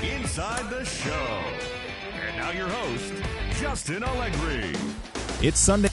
Inside the Show. And now your host, Justin Allegri. It's Sunday.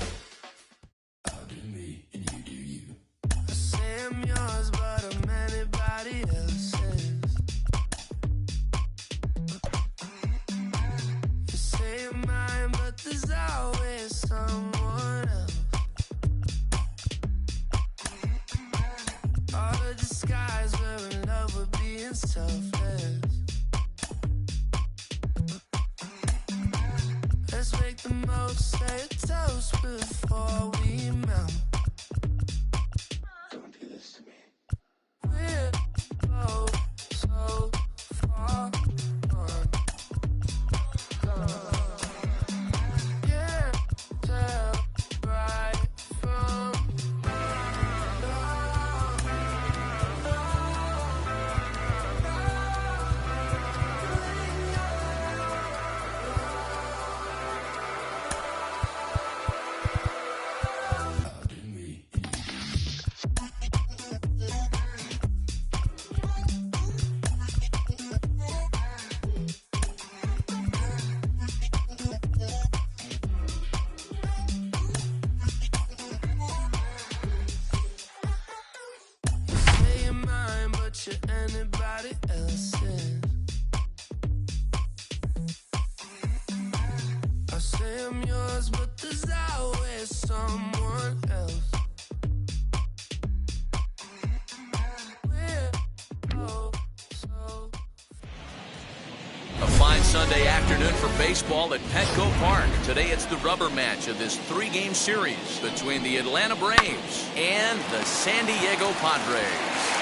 Sunday afternoon for baseball at Petco Park. Today it's the rubber match of this three-game series between the Atlanta Braves and the San Diego Padres.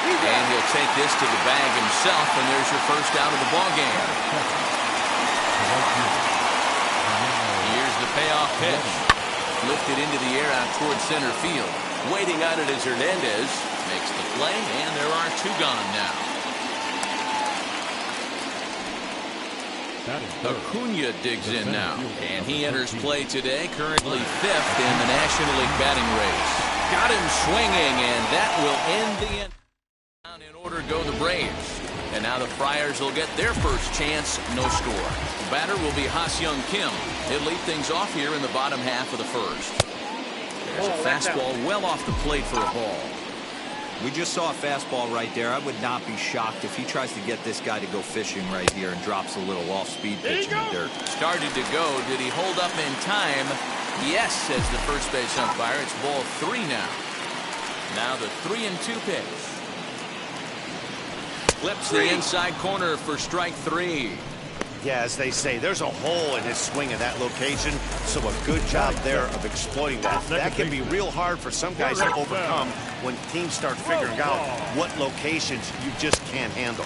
And he'll take this to the bag himself, and there's your first out of the ballgame. Here's the payoff pitch. Lifted into the air out towards center field. Waiting on it is Hernandez. Makes the play, and there are two gone now. Acuna digs in now, and he enters play today, currently fifth in the National League batting race. Got him swinging, and that will end the inning. In order go the Braves, and now the Friars will get their first chance, no score. Batter will be Ha-Seong Kim. He'll lead things off here in the bottom half of the first. There's a fastball well off the plate for a ball. We just saw a fastball right there. I would not be shocked if he tries to get this guy to go fishing right here and drops a little off-speed pitch in the dirt. Started to go. Did he hold up in time? Yes, says the first base umpire. It's ball three now. Now the 3-2 pitch. Flips the inside corner for strike three. Yeah, as they say, there's a hole in his swing in that location, so a good job there of exploiting that. That can be real hard for some guys to overcome when teams start figuring out what locations you just can't handle.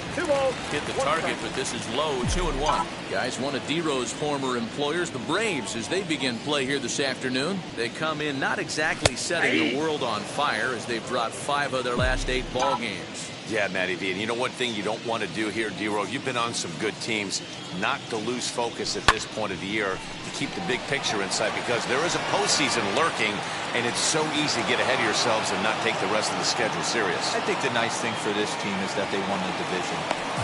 Hit the target, but this is low, 2-1. Guys, one of D-Rose former employers, the Braves, as they begin play here this afternoon. They come in not exactly setting the world on fire, as they've dropped 5 of their last 8 ball games. Yeah, Matty V. And you know one thing you don't want to do here, D-Rose, you've been on some good teams, not to lose focus at this point of the year, to keep the big picture in sight, because there is a postseason lurking, and it's so easy to get ahead of yourselves and not take the rest of the schedule serious. I think the nice thing for this team is that they won the division.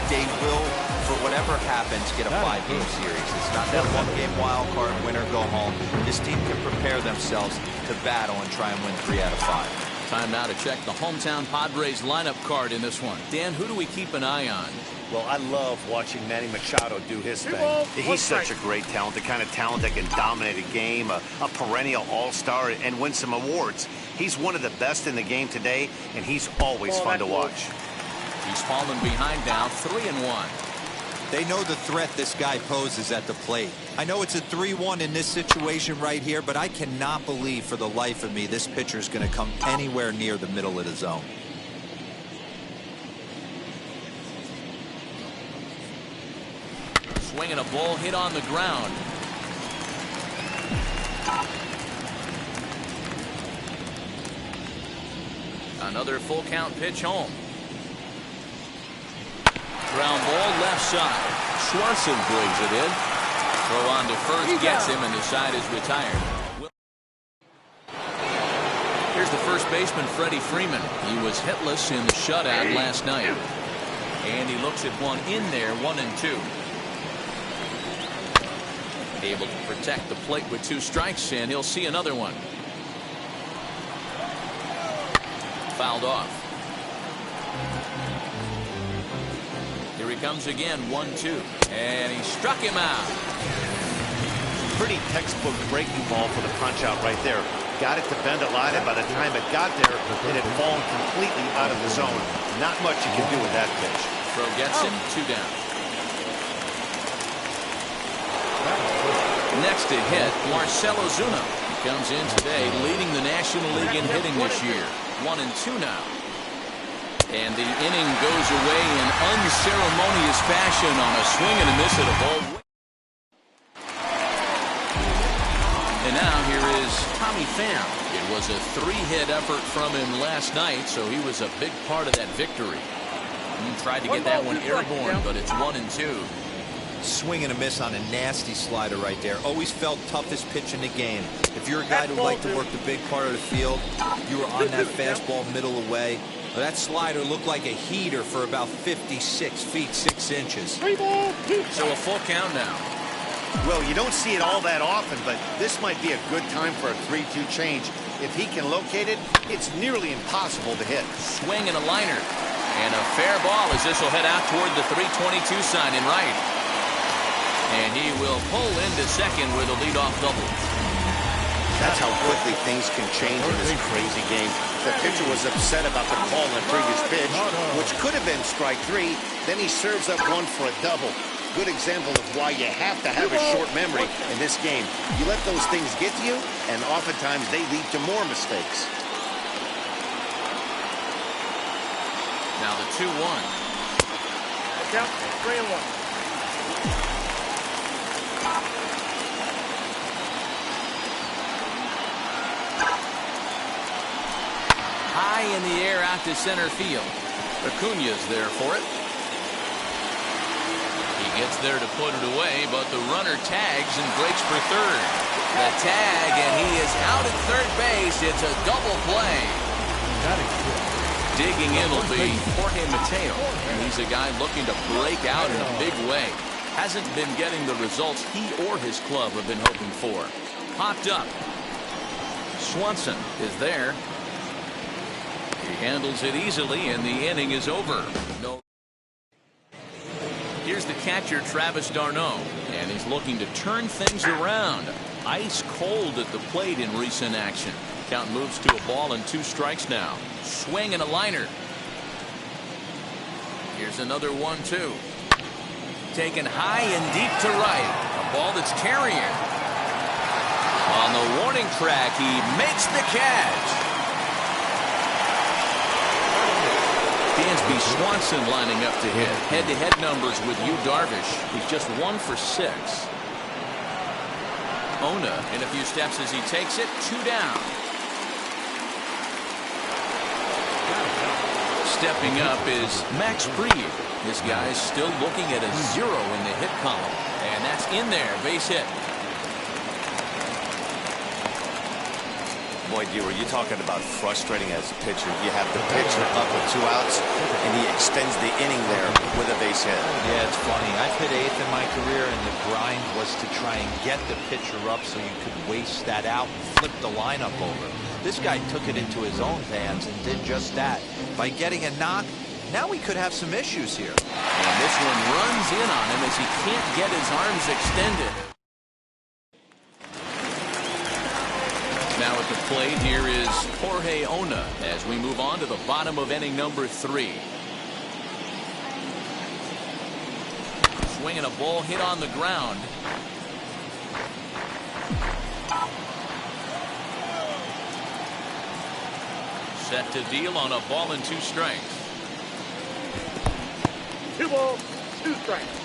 They will, for whatever happens, get a 5-game series. It's not that one-game wild card, win or go home. This team can prepare themselves to battle and try and win 3 out of 5. Time now to check the hometown Padres lineup card in this one. Dan, who do we keep an eye on? Well, I love watching Manny Machado do his thing. He's such a great talent, the kind of talent that can dominate a game, a perennial all-star, and win some awards. He's one of the best in the game today, and he's always fun to watch. He's fallen behind now, 3-1. They know the threat this guy poses at the plate. I know it's a 3-1 in this situation right here, but I cannot believe for the life of me this pitcher is going to come anywhere near the middle of the zone. Swinging a ball hit on the ground. Another full count pitch home. Ground ball left side. Swanson brings it in. Throw on to first, gets him, and the side is retired. Here's the first baseman, Freddie Freeman. He was hitless in the shutout last night. And he looks at one in there, 1-2. Able to protect the plate with 2 strikes, and he'll see another one. Fouled off. Here he comes again, 1-2. And he struck him out. Pretty textbook breaking ball for the punch out right there. Got it to bend a line, and by the time it got there, it had fallen completely out of the zone. Not much you can do with that pitch. Throw gets him, 2 down. Next to hit, Marcell Ozuna. He comes in today leading the National League in hitting this year. 1-2 now. And the inning goes away in unceremonious fashion on a swing and a miss at a ball. And now here is Tommy Pham. It was a 3-hit effort from him last night, so he was a big part of that victory. He tried to get that one airborne, but it's 1-2. Swing and a miss on a nasty slider right there. Always felt toughest pitch in the game. If you're a guy who liked to work the big part of the field, you were on that fastball middle away. Well, that slider looked like a heater for about 56 feet 6 inches. So a full count now. Well, you don't see it all that often, but this might be a good time for a 3-2 change. If he can locate it, it's nearly impossible to hit. Swing and a liner. And a fair ball as this will head out toward the 322 sign in right. And he will pull into second with a leadoff double. That's how quickly things can change in this crazy game. The pitcher was upset about the call on the previous pitch, which could have been strike 3. Then he serves up one for a double. Good example of why you have to have a short memory in this game. You let those things get to you, and oftentimes they lead to more mistakes. Now the 2-1. Count 3-1. High in the air out to center field. Acuña's there for it. He gets there to put it away, but the runner tags and breaks for third. The tag, and he is out at third base. It's a double play. Digging in will be Jorge Mateo, and he's a guy looking to break out in a big way. Hasn't been getting the results he or his club have been hoping for. Popped up. Swanson is there. He handles it easily, and the inning is over. Here's the catcher, Travis d'Arnaud, and he's looking to turn things around. Ice cold at the plate in recent action. Count moves to a ball and 2 strikes now. Swing and a liner. Here's another 1-2. Taken high and deep to right. A ball that's carrying. On the warning track, he makes the catch. Dansby Swanson lining up to hit. Head-to-head numbers with Yu Darvish. He's just 1 for 6. Ona in a few steps as he takes it. 2 down. Stepping up is Max Fried. This guy's still looking at a 0 in the hit column. And that's in there. Base hit. Boy, Dewar, you're talking about frustrating as a pitcher. You have the pitcher up with 2 outs, and he extends the inning there with a base hit. Yeah, it's funny. I've hit 8th in my career, and the grind was to try and get the pitcher up so you could waste that out and flip the lineup over. This guy took it into his own hands and did just that. By getting a knock, now we could have some issues here. And this one runs in on him as he can't get his arms extended. Now at the plate, here is Jorge Ona as we move on to the bottom of inning number 3. Swinging a ball hit on the ground. Set to deal on a ball and 2 strikes. 2 balls, 2 strikes.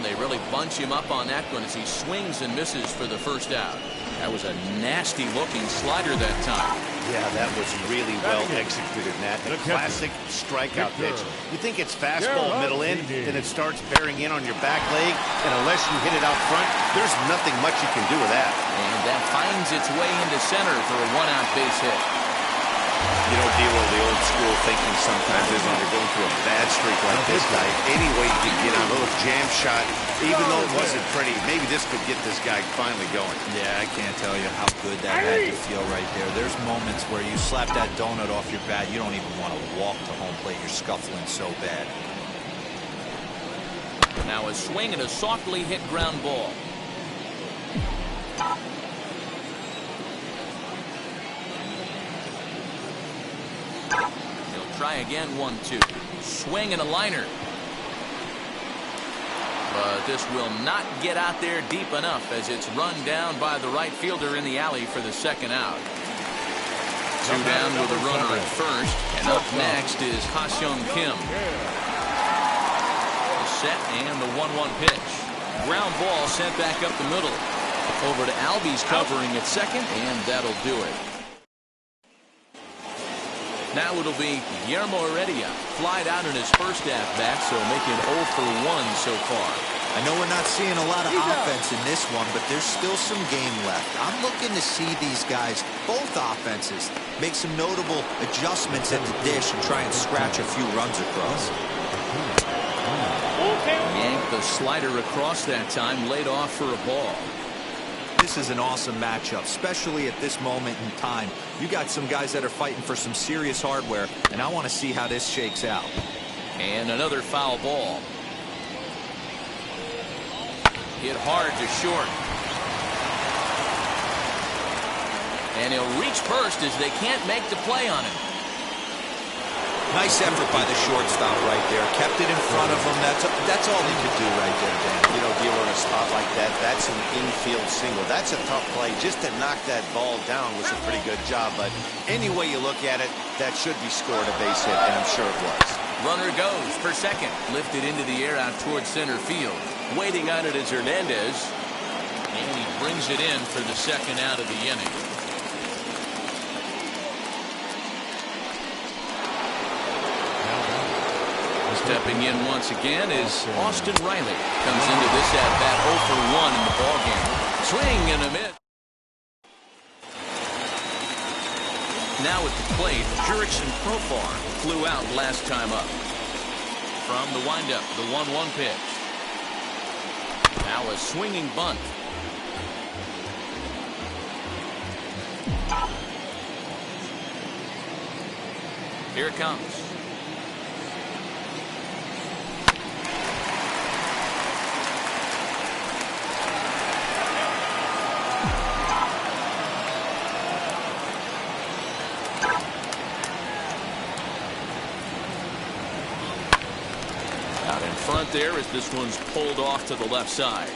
They really bunch him up on that one as he swings and misses for the first out. That was a nasty looking slider that time. Yeah, that was really well executed, Matt. A classic strikeout pitch. You think it's fastball middle in, then it starts bearing in on your back leg, and unless you hit it out front, there's nothing much you can do with that. And that finds its way into center for a one-out base hit. You know, Dero, the old school thinking sometimes is when you're going through a bad streak like this guy, any way you can get on a little jam shot, even though it wasn't pretty, maybe this could get this guy finally going. Yeah, I can't tell you how good that had to feel right there. There's moments where you slap that donut off your bat, you don't even want to walk to home plate. You're scuffling so bad. Now a swing and a softly hit ground ball. He'll try again, 1-2. Swing and a liner. But this will not get out there deep enough as it's run down by the right fielder in the alley for the second out. 2 down with a runner at first, and up next is Ha-Seong Kim. The set and the 1-1 pitch. Ground ball sent back up the middle. Over to Albies covering at second, and that'll do it. Now it'll be Guillermo Heredia, flied out in his first at-bat, so making 0 for 1 so far. I know we're not seeing a lot of offense in this one, but there's still some game left. I'm looking to see these guys, both offenses, make some notable adjustments at the dish and try and scratch a few runs across. Yanked the slider across that time, laid off for a ball. This is an awesome matchup, especially at this moment in time. You got some guys that are fighting for some serious hardware, and I want to see how this shakes out. And another foul ball. Hit hard to short. And he'll reach first as they can't make the play on him. Nice effort by the shortstop right there. Kept it in front of him. That's all he could do right there, Dan. You know, Dero, in a spot like that, that's an infield single. That's a tough play. Just to knock that ball down was a pretty good job. But any way you look at it, that should be scored a base hit, and I'm sure it was. Runner goes for second. Lifted into the air out towards center field. Waiting on it is Hernandez. And he brings it in for the second out of the inning. Stepping in once again is Austin Riley. Comes into this at-bat 0 for 1 in the ballgame. Swing and a miss. Now at the plate, Jurickson Profar flew out last time up. From the windup, the 1-1 pitch. Now a swinging bunt. Here it comes. Front there as this one's pulled off to the left side.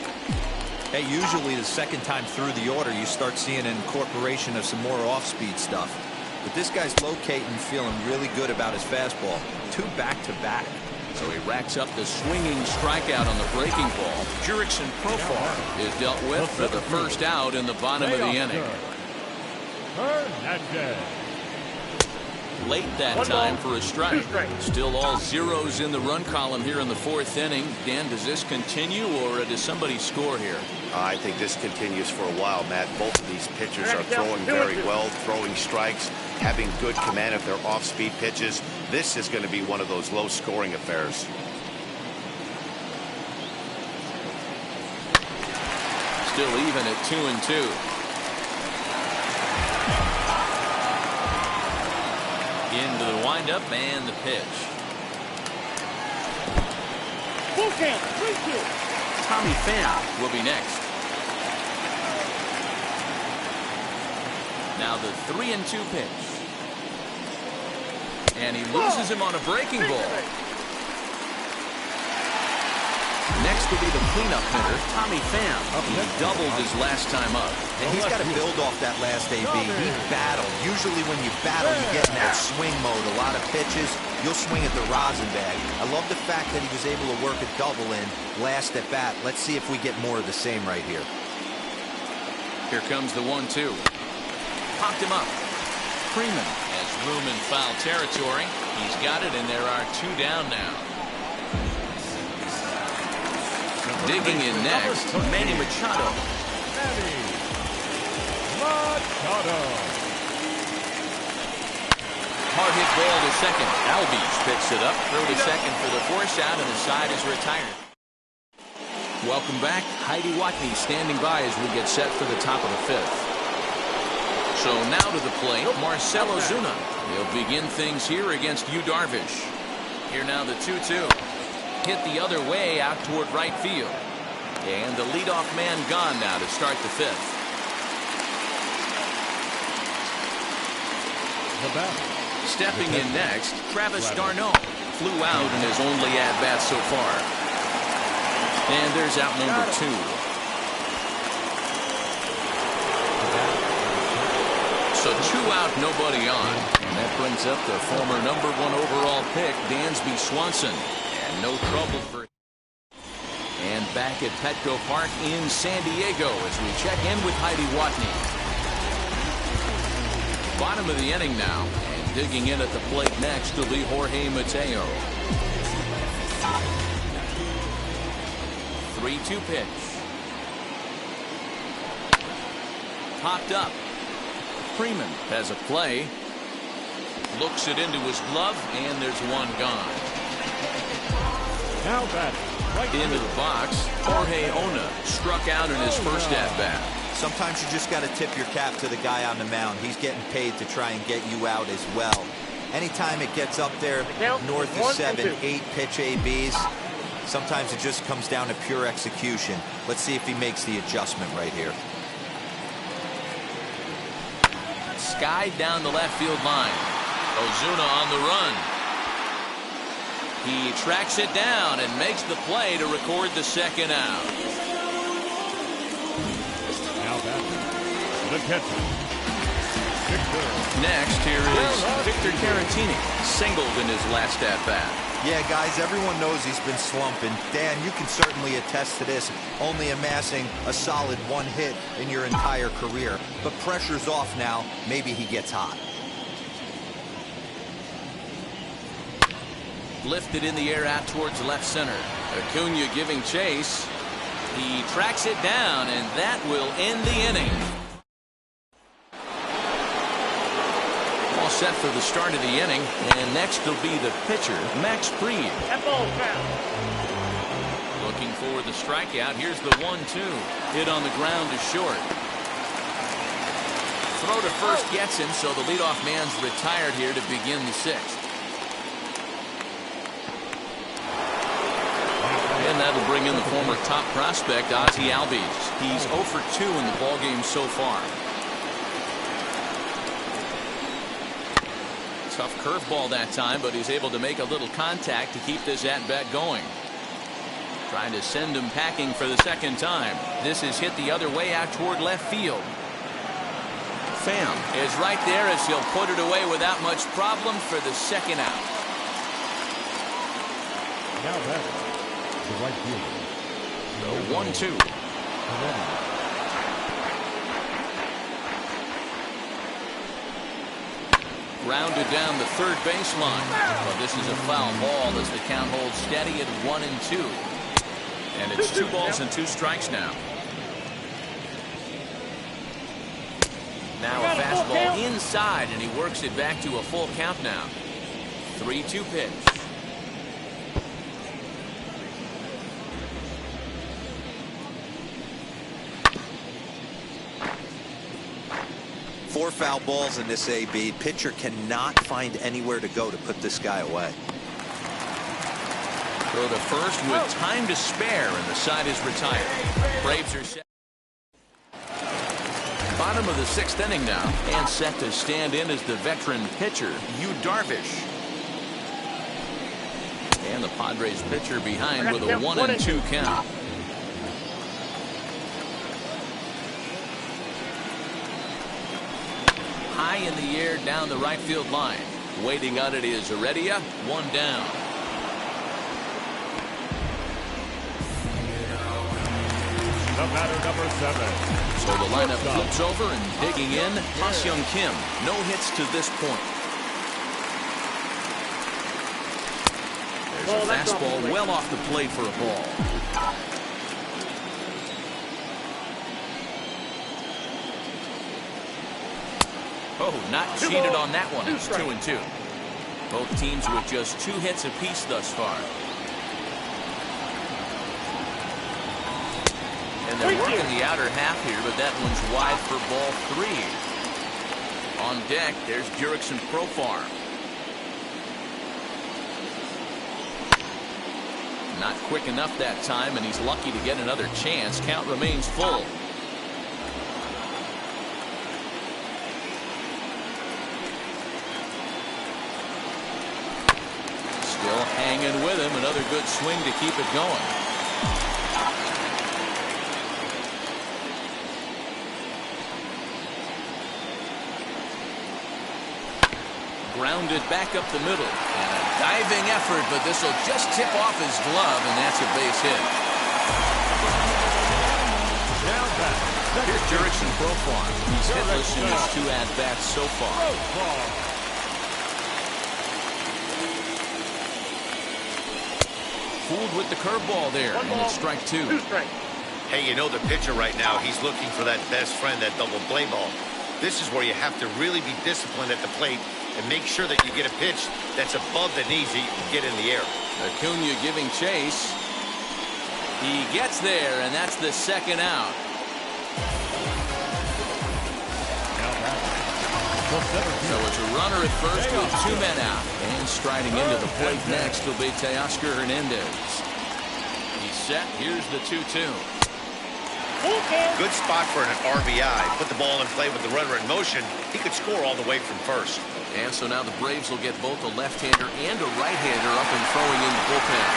Hey, usually the second time through the order you start seeing an incorporation of some more off-speed stuff. But this guy's locating, feeling really good about his fastball. 2 back-to-back. So he racks up the swinging strikeout on the breaking ball. Jurickson Profar is dealt with for the first out in the bottom of the inning. Late that time for a strike. Still all zeros in the run column here in the 4th inning. Dan, does this continue or does somebody score here? I think this continues for a while, Matt. Both of these pitchers are throwing very well, throwing strikes, having good command of their off-speed pitches. This is going to be one of those low-scoring affairs. Still even at 2-2. Into the windup and the pitch. Full count, 3-2. Tommy Pham will be next. Now the 3-2 pitch. And he loses him on a breaking ball. Next will be the cleanup hitter, Tommy Pham. He doubled his last time up. And he's got to build off that last AB. He battled. Usually when you battle, you get in that swing mode. A lot of pitches, you'll swing at the rosin bag. I love the fact that he was able to work a double in last at bat. Let's see if we get more of the same right here. Here comes the 1-2. Popped him up. Freeman has room in foul territory. He's got it, and there are 2 down now. Digging in next, Manny Machado. Hard hit ball to second. Albies picks it up. Throw to second for the force out, and the side is retired. Welcome back. Heidi Watney standing by as we get set for the top of the 5th. So now to the plate, Marcell Ozuna. He'll begin things here against Yu Darvish. Here now the 2-2. Hit the other way out toward right field. And the leadoff man gone now to start the 5th. The batter. Stepping in next, Travis d'Arnaud. Flew out in his only at-bat so far. And there's out number 2. So 2 out, nobody on. And that brings up the former number 1 overall pick, Dansby Swanson. And no trouble for... And back at Petco Park in San Diego as we check in with Heidi Watney. Bottom of the inning now. And digging in at the plate next will be Jorge Mateo. 3-2 pitch. Popped up. Freeman has a play. Looks it into his glove, and there's 1 gone. Now batting. Right into the box, Jorge Ona struck out in his first at-bat. Sometimes you just got to tip your cap to the guy on the mound. He's getting paid to try and get you out as well. Anytime it gets up there north of 7, 8 pitch ABs, sometimes it just comes down to pure execution. Let's see if he makes the adjustment right here. Skied down the left field line. Ozuna on the run. He tracks it down and makes the play to record the 2nd out. Now batting. The catcher. Next, here is Victor Caratini, singled in his last at-bat. Yeah, guys, everyone knows he's been slumping. Dan, you can certainly attest to this, only amassing a solid 1 hit in your entire career. But pressure's off now. Maybe he gets hot. Lifted in the air out towards left center. Acuna giving chase. He tracks it down, and that will end the inning. All set for the start of the inning, and next will be the pitcher, Max Fried. Looking for the strikeout. Here's the 1-2. Hit on the ground to short. Throw to first gets him, so the leadoff man's retired here to begin the 6th. And that'll bring in the former top prospect, Ozzie Albies. He's 0 for 2 in the ballgame so far. Tough curveball that time, but he's able to make a little contact to keep this at-bat going. Trying to send him packing for the 2nd time. This is hit the other way out toward left field. Pham is right there as he'll put it away without much problem for the 2nd out. Now batting. The right fielder. The 1-2. Grounded down the 3rd baseline. Well, this is a foul ball as the count holds steady at 1-2. And it's 2 balls and 2 strikes now. Now a fastball inside, and he works it back to a full count now. 3-2 pitch. 4 foul balls in this AB. Pitcher cannot find anywhere to go to put this guy away. Throw to first with time to spare, and the side is retired. Braves are set. Bottom of the 6th inning now, and set to stand in as the veteran pitcher, Yu Darvish. And the Padres pitcher behind with a 1-2 count. High in the air down the right field line. Waiting on it is Heredia. 1 down. The batter number 7. So the lineup flips over and digging in, Ha-Seong Kim. No hits to this point. There's a fastball well off the plate for a ball. Oh, not cheated on that one. It's 2-2. Both teams with just 2 hits apiece thus far. And they're working the outer half here, but that one's wide for ball 3. On deck, there's Jurickson Profar. Not quick enough that time, and he's lucky to get another chance. Count remains full. Still hanging with him. Another good swing to keep it going. Grounded back up the middle. And a diving effort, but this will just tip off his glove, and that's a base hit. Here's Jurickson Profar. He's hitless in his 2 at-bats so far. Fooled with the curveball there, and it's strike 2. Hey, you know the pitcher right now, he's looking for that best friend, that double play ball. This is where you have to really be disciplined at the plate and make sure that you get a pitch that's above the knees that you can get in the air. Acuna giving chase. He gets there, and that's the second out. So it's a runner at first with 2 men out. And striding into the plate next will be Teoscar Hernandez. He's set. Here's the 2-2. Good spot for an RBI. Put the ball in play with the runner in motion. He could score all the way from first. And so now the Braves will get both a left-hander and a right-hander up and throwing in the bullpen.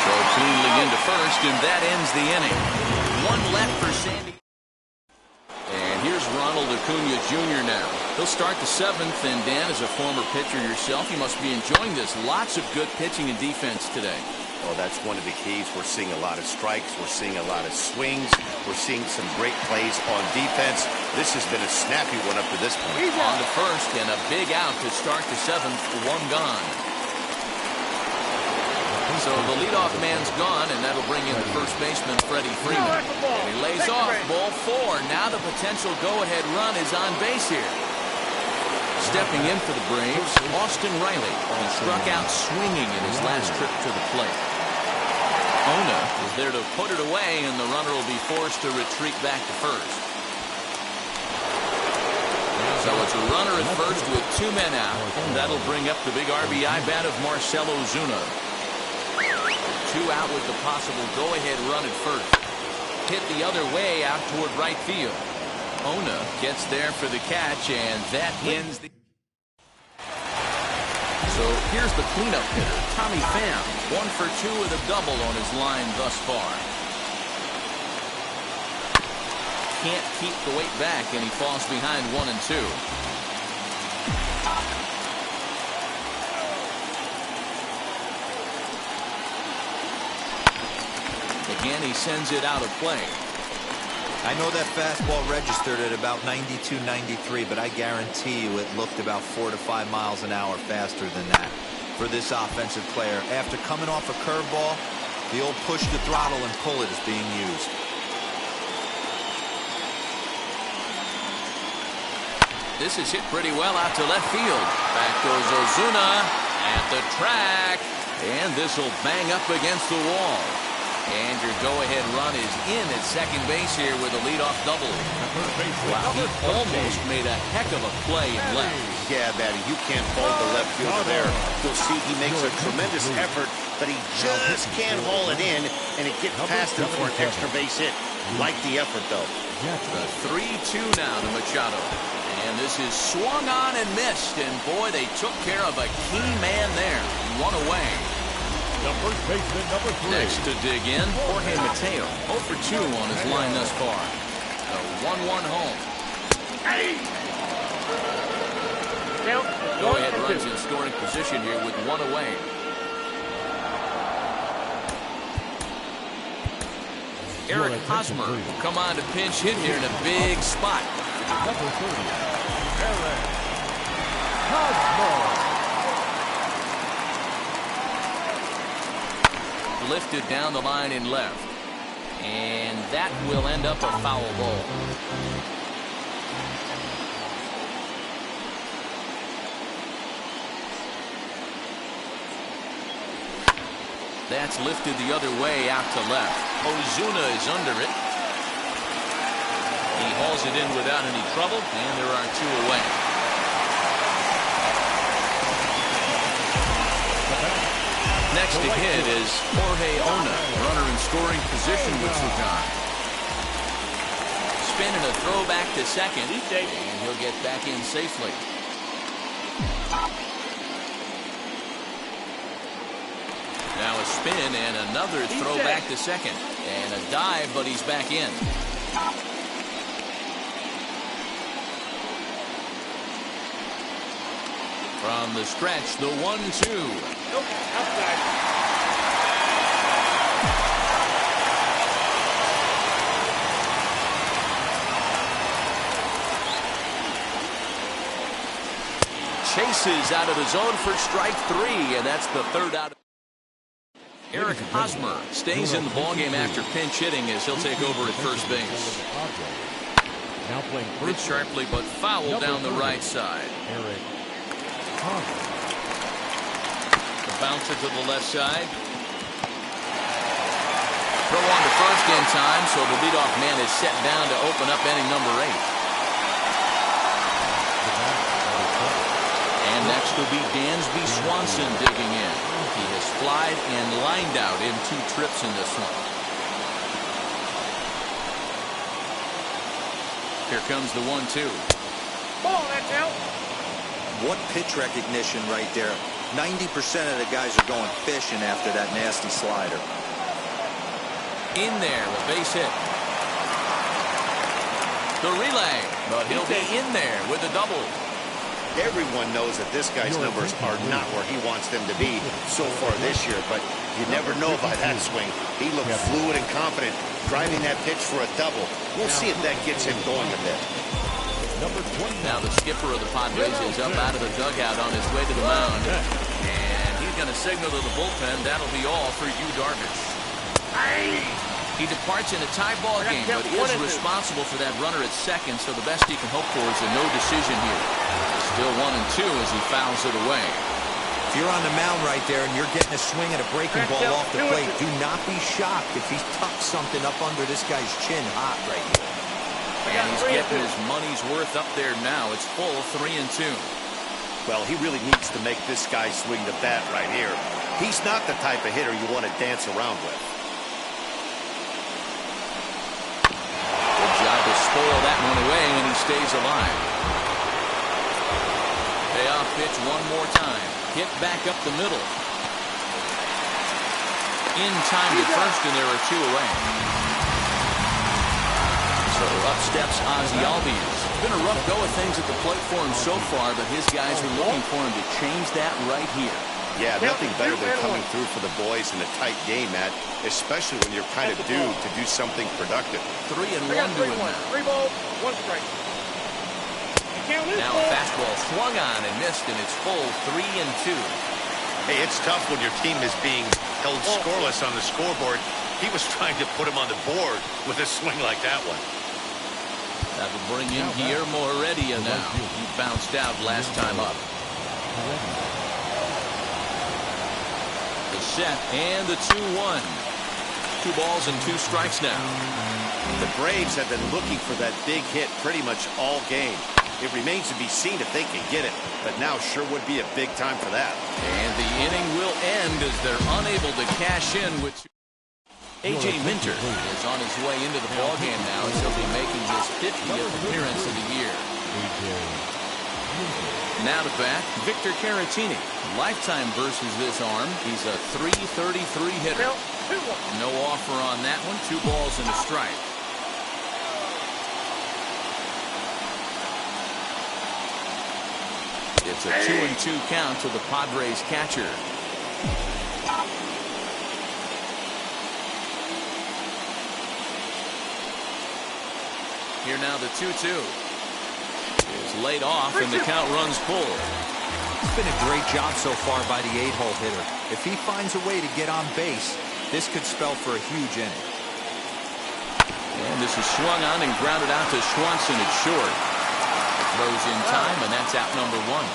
So cleanly into first, and that ends the inning. 1 left for Sandy. And here's Ronald Acuna Jr. now. He'll start the 7th, and Dan, as a former pitcher yourself, you must be enjoying this. Lots of good pitching and defense today. Well, that's one of the keys. We're seeing a lot of strikes. We're seeing a lot of swings. We're seeing some great plays on defense. This has been a snappy one up to this point. On the first, and a big out to start the 7th, 1 gone. So the leadoff man's gone, and that'll bring in the first baseman, Freddie Freeman. And he lays off, ball 4. Now the potential go-ahead run is on base here. Stepping in for the Braves, Austin Riley. He struck out swinging in his last trip to the plate. Ona is there to put it away, and the runner will be forced to retreat back to first. So it's a runner at first with 2 men out. And that'll bring up the big RBI bat of Marcell Ozuna. 2 out with the possible go-ahead run at first. Hit the other way out toward right field. Ona gets there for the catch, and that ends the... So here's the cleanup hitter, Tommy Pham. 1 for 2 with a double on his line thus far. Can't keep the weight back, and he falls behind 1 and 2. Again, he sends it out of play. I know that fastball registered at about 92, 93, but I guarantee you it looked about 4 to 5 miles an hour faster than that for this offensive player. After coming off a curveball, the old push the throttle and pull it is being used. This is hit pretty well out to left field. Back goes Ozuna at the track, and this will bang up against the wall. And your go-ahead run is in at second base here with a leadoff double. Wow, he almost made a heck of a play in left. Yeah, Batty, you can't fault the left fielder there. You'll see he makes a tremendous effort, but he just can't haul it in, and it gets past him for an extra base hit. Like the effort, though. The 3-2 now to Machado. And this is swung on and missed, and boy, they took care of a key man there. 1 away. The first baseman, number 3. Next to dig in, Jorge Mateo. 0 for 2 on his line thus far. A 1-1 home. Go-ahead runs in scoring position here with 1 away. Eric Hosmer will come on to pinch hit here in a big spot. Number 30, Eric Hosmer. Lifted down the line in left. And that will end up a foul ball. That's lifted the other way out to left. Ozuna is under it. He hauls it in without any trouble, and there are two away. Next to hit is Jorge Ona, runner in scoring position with Sugan. Spin and a throw back to second, and he'll get back in safely. Now a spin and another throw back to second. And a dive, but he's back in. From the stretch, the 1-2. Nope, outside. Chases out of the zone for strike 3, and that's the third out. Eric Hosmer stays in the ballgame after pinch hitting as he'll take over at first base. Now playing Hit first sharply, but foul down the right side. Eric Hosmer. The bouncer to the left side. Throw on to first in time, so the leadoff man is set down to open up inning number 8. And next will be Dansby Swanson digging in. He has flied and lined out in 2 trips in this one. Here comes the 1-2. Ball, that's out. What pitch recognition right there. 90% of the guys are going fishing after that nasty slider. In there, a base hit. The relay, but he'll be in there with a double. Everyone knows that this guy's numbers are not where he wants them to be so far this year, but you never know by that swing. He looked fluid and confident, driving that pitch for a double. We'll see if that gets him going a bit. Number 20. Now the skipper of the Padres is up out of the dugout on his way to the mound. And he's going to signal to the bullpen, that'll be all for Yu Darvish. He departs in a tie ball game, but is responsible for that runner at second, so the best he can hope for is a no decision here. Still 1-2 as he fouls it away. If you're on the mound right there and you're getting a swing and a breaking ball off the plate, do not be shocked if he tucks something up under this guy's chin hot right here. And he's getting his money's worth up there now. It's full 3-2. Well, he really needs to make this guy swing the bat right here. He's not the type of hitter you want to dance around with. Good job to spoil that one away, and he stays alive. Payoff pitch one more time. Hit back up the middle. In time to first, and there are 2 away. So up steps Ozzie Albies. Been a rough go of things at the plate for him so far, but his guys are looking for him to change that right here. Yeah, nothing better than coming through for the boys in a tight game, Matt, especially when you're kind of due to do something productive. 3-1 to him now. 3 balls, 1 strike. Now a fastball swung on and missed, and it's full 3-2. Hey, it's tough when your team is being held scoreless on the scoreboard. He was trying to put him on the board with a swing like that one. That will bring in Guillermo Heredia now. He bounced out last time up. The set and the 2-1. 2 balls and 2 strikes now. The Braves have been looking for that big hit pretty much all game. It remains to be seen if they can get it, but now sure would be a big time for that. And the inning will end as they're unable to cash in with A.J. Minter is on his way into the ballgame now as he'll be making his 50th appearance of the year. Now to bat, Victor Caratini. Lifetime versus this arm. He's a .333 hitter. No offer on that one. 2 balls and a strike. It's a 2-2 count to the Padres catcher. Here now the 2-2. It's laid off and the count runs full. It's been a great job so far by the 8-hole hitter. If he finds a way to get on base, this could spell for a huge inning. And this is swung on and grounded out to Swanson. It's short. Throws in time, and that's out number 1.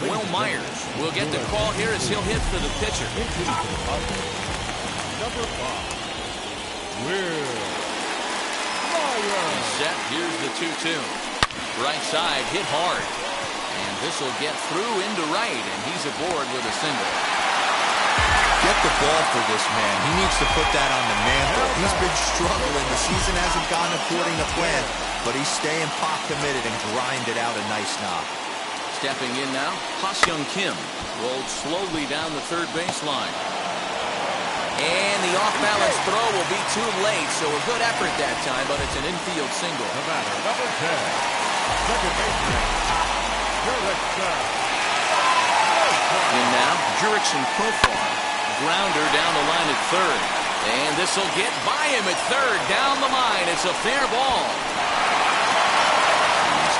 Will Myers will get the call here as he'll hit for the pitcher. Number 5. Will He's set. Here's the 2-2. Right side hit hard. And this will get through into right, and he's aboard with a single. Get the ball for this man. He needs to put that on the mantle. He's been struggling. The season hasn't gone according to plan, but he's staying pot committed and grinded out a nice knock. Stepping in now, Ha-Seong Kim rolled slowly down the third baseline. And the off-balance throw will be too late, so a good effort that time, but it's an infield single. the batter, number 10. Second baseman, Jurickson. In now, Jurickson Profar. Grounder down the line at third. And this will get by him at third. Down the line. It's a fair ball.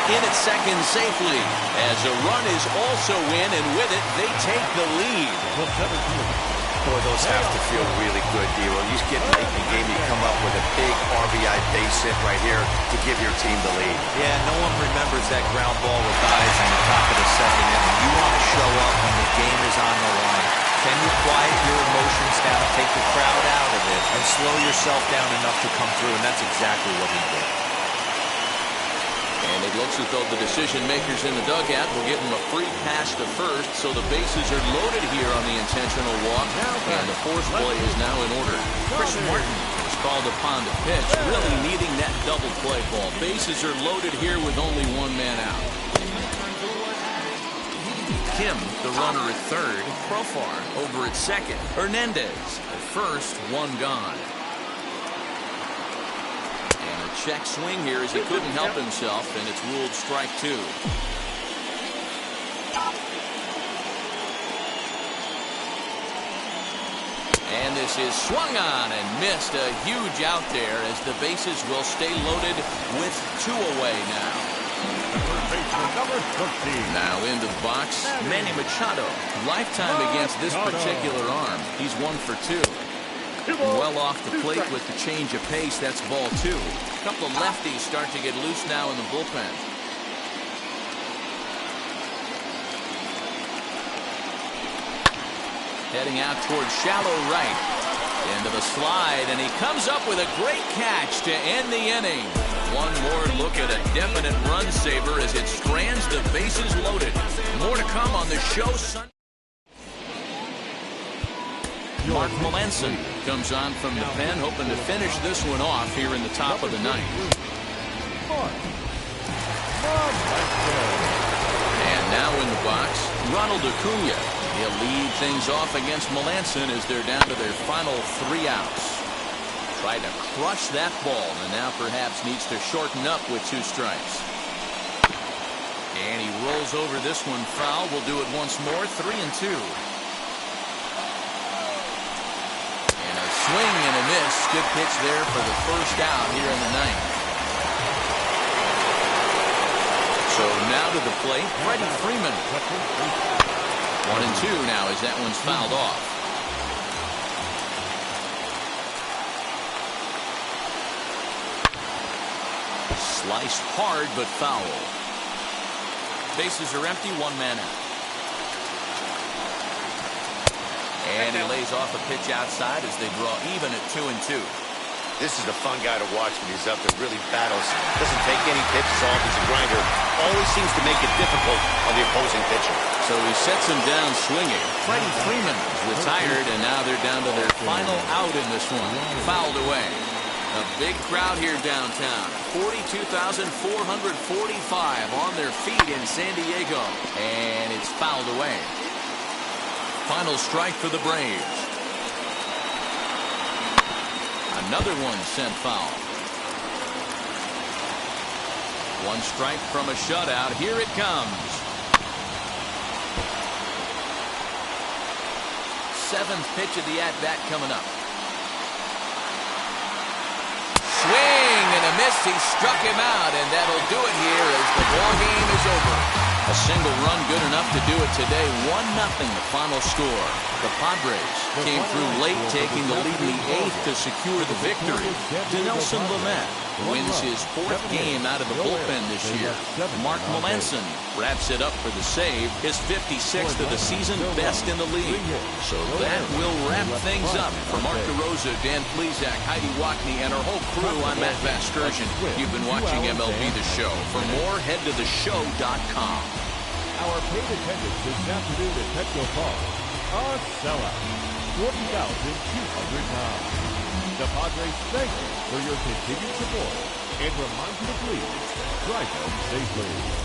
He's in at second safely as a run is also in, and with it, they take the lead. The 17. Boy, those have to feel really good, D-Roll. You get late in the game, you come up with a big RBI base hit right here to give your team the lead. Yeah, no one remembers that ground ball with guys in the top of the second inning. You want to show up when the game is on the line. Can you quiet your emotions down, take the crowd out of it, and slow yourself down enough to come through? And that's exactly what he did. And it looks as though the decision makers in the dugout will give him a free pass to first, so the bases are loaded here on the intentional walk, and the force play is now in order. Chris Martin is called upon to pitch, really needing that double play ball. Bases are loaded here with only one man out. Kim, the runner at third. Profar over at second. Hernandez at first, one gone. Check swing here as he couldn't help himself, and it's ruled strike 2. And this is swung on and missed. A huge out there as the bases will stay loaded with 2 away now. Number 13. Now into the box, Manny Machado. Lifetime against this particular arm. He's 1 for 2. Well off the plate with the change of pace. That's ball 2. A couple of lefties start to get loose now in the bullpen. Heading out towards shallow right. Into the slide, and he comes up with a great catch to end the inning. One more look at a definite run saver as it strands the bases loaded. More to come on the show Sunday. Mark Melancon comes on from the pen, hoping to finish this one off here in the top of the ninth. And now in the box, Ronald Acuna. He'll lead things off against Melancon as they're down to their final 3 outs. Tried to crush that ball, and now perhaps needs to shorten up with 2 strikes. And he rolls over this one foul. We'll do it once more, 3-2. Swing and a miss. Good pitch there for the first out here in the ninth. So now to the plate, Freddie Freeman. 1-2 now as that one's fouled off. Sliced hard but foul. Bases are empty, 1 man out. And he lays off a pitch outside as they draw even at 2-2. This is the fun guy to watch when he's up there, really battles. Doesn't take any pitches off. He's a grinder. Always seems to make it difficult on the opposing pitcher. So he sets him down swinging. Freddie Freeman is retired, and now they're down to their final out in this one. Fouled away. A big crowd here downtown. 42,445 on their feet in San Diego. And it's fouled away. Final strike for the Braves. Another one sent foul. 1 strike from a shutout. Here it comes. seventh pitch of the at-bat coming up. Swing and a miss. He struck him out, and that'll do it here as the ball game is over. A single run good enough to do it today. 1-0 the final score. The Padres came through late, taking the lead in the eighth to secure the victory. Dinelson Lamet wins his fourth game out of the bullpen this year. Mark Melanson wraps it up for the save, his 56th of the season, best in the league. So that will wrap things up. For Mark DeRosa, Dan Plesac, Heidi Wackney, and our whole crew, I'm Matt Vasgersian. You've been watching MLB The Show. For more, head to theshow.com. Our paid attendance this afternoon at Petco Park, a sellout, 40,200 pounds. The Padres thank you for your continued support and remind you to please drive home safely.